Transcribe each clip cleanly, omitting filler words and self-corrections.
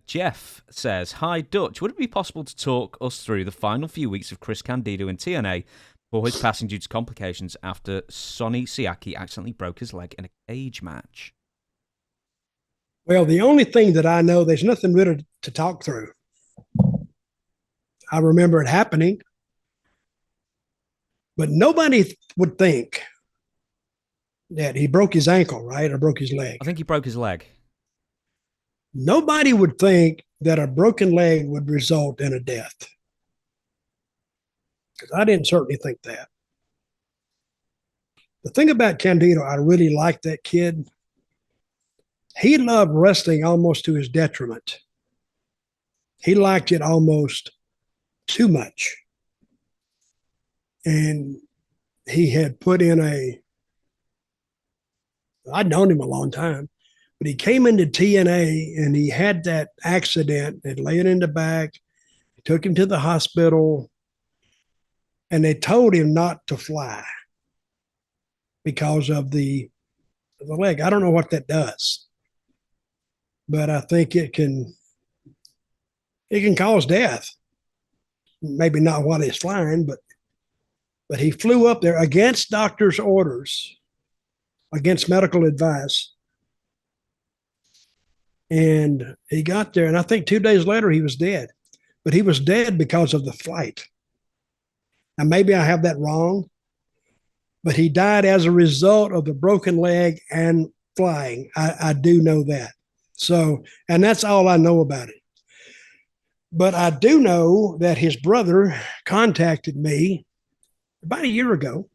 Jeff says, "Hi, Dutch. Would it be possible to talk us through the final few weeks of Chris Candido in TNA before his passing due to complications after Sonny Siaki accidentally broke his leg in a cage match?" Well, the only thing that I know, there's nothing really to talk through. I remember it happening, but nobody would think that he broke his ankle, right? Or broke his leg. I think he broke his leg. Nobody would think that a broken leg would result in a death. Because I didn't certainly think that. The thing about Candido, I really liked that kid. He loved wrestling almost to his detriment. He liked it almost too much. And he had put in I'd known him a long time, but he came into TNA and he had that accident. They laid in the back, took him to the hospital, and they told him not to fly because of the leg. I don't know what that does, but I think it can cause death. Maybe not while he's flying, but he flew up there against doctor's orders, against medical advice. And he got there, and I think 2 days later he was dead. But he was dead because of the flight. Now, maybe I have that wrong, but he died as a result of the broken leg and flying. I do know that. So, and that's all I know about it. But I do know that his brother contacted me about a year ago.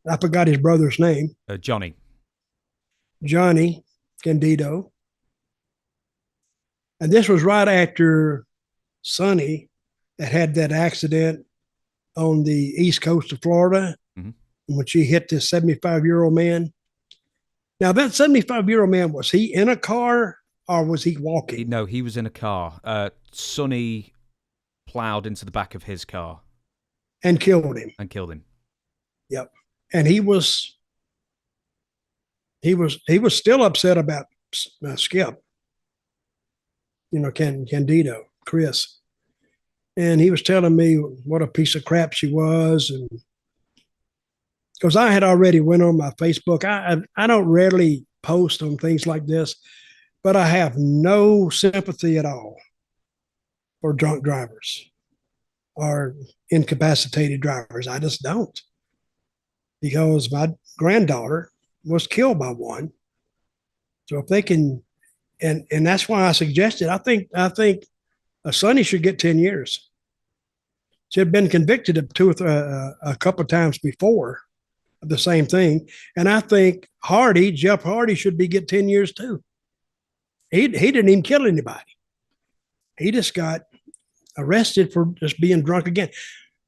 I forgot his brother's name. Johnny Candido. And this was right after Sonny had that accident on the east coast of Florida, when she hit this 75-year-old man. Now, that 75-year-old man, was he in a car or was he walking? No, he was in a car. Sonny plowed into the back of his car. And killed him. Yep. And he was still upset about Skip. Candido, Chris. And he was telling me what a piece of crap she was. And because I had already went on my Facebook. I don't rarely post on things like this, but I have no sympathy at all for drunk drivers or incapacitated drivers. I just don't. Because my granddaughter was killed by one. So if they can, and that's why I suggested, I think Sonny should get 10 years. She had been convicted of a couple of times before of the same thing. And I think Jeff Hardy should get 10 years too. He didn't even kill anybody. He just got arrested for just being drunk again.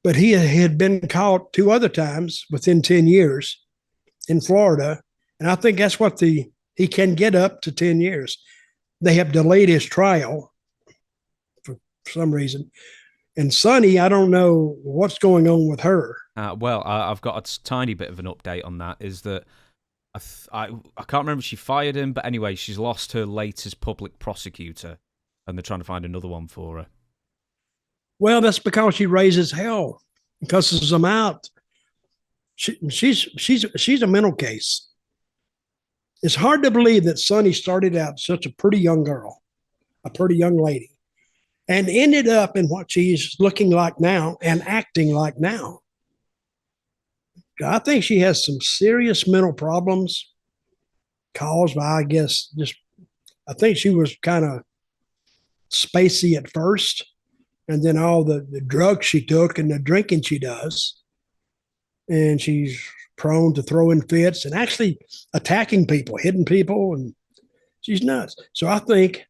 But he had been caught 2 other times within 10 years in Florida. And I think that's what he can get up to 10 years. They have delayed his trial for some reason. And Sonny, I don't know what's going on with her. Well, I've got a tiny bit of an update on that. Is that I can't remember if she fired him, but anyway, she's lost her latest public prosecutor, and they're trying to find another one for her. Well, that's because she raises hell and cusses them out. She's a mental case. It's hard to believe that Sonny started out such a pretty young girl, a pretty young lady, and ended up in what she's looking like now and acting like now. I think she has some serious mental problems caused by, I think she was kind of spacey at first, and then all the drugs she took and the drinking she does. And she's prone to throwing fits and actually attacking people, hitting people, and she's nuts. So I think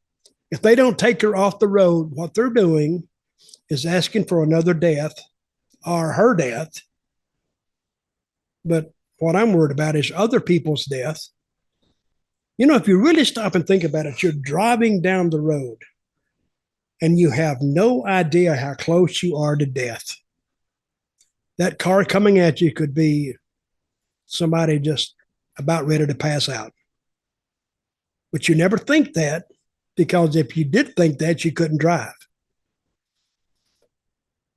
if they don't take her off the road, what they're doing is asking for another death or her death. But what I'm worried about is other people's death. If you really stop and think about it, you're driving down the road and you have no idea how close you are to death. That car coming at you could be somebody just about ready to pass out. But you never think that because if you did think that, you couldn't drive.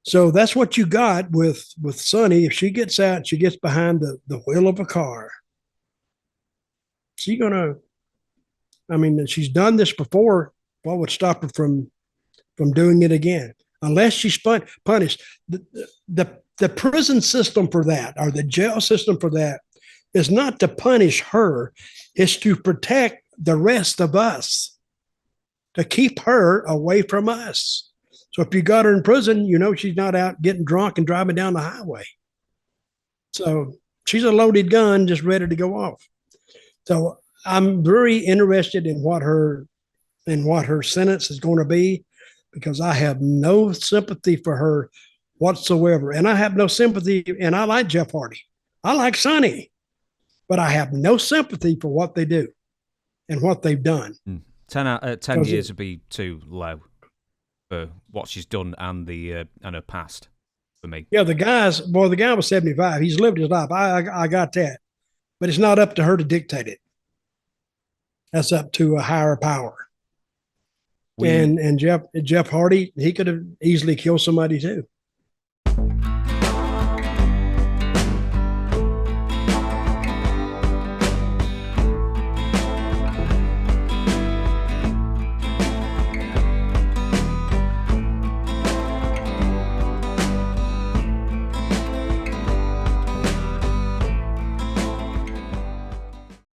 So that's what you got with Sonny. If she gets out, she gets behind the wheel of a car, she's gonna. I mean, she's done this before. What would stop her from doing it again? Unless she's punished. The prison system for that, or the jail system for that, is not to punish her. It's to protect the rest of us, to keep her away from us. So if you got her in prison, you know she's not out getting drunk and driving down the highway. So she's a loaded gun just ready to go off. So I'm very interested in what her sentence is going to be, because I have no sympathy for her whatsoever. And I have no sympathy, and I like Jeff Hardy. I like Sonny, but I have no sympathy for what they do and what they've done. 10 years would be too low for what she's done and her past for me. Yeah, the guy was 75. He's lived his life. I got that. But it's not up to her to dictate it. That's up to a higher power. And Jeff Hardy, he could have easily killed somebody too.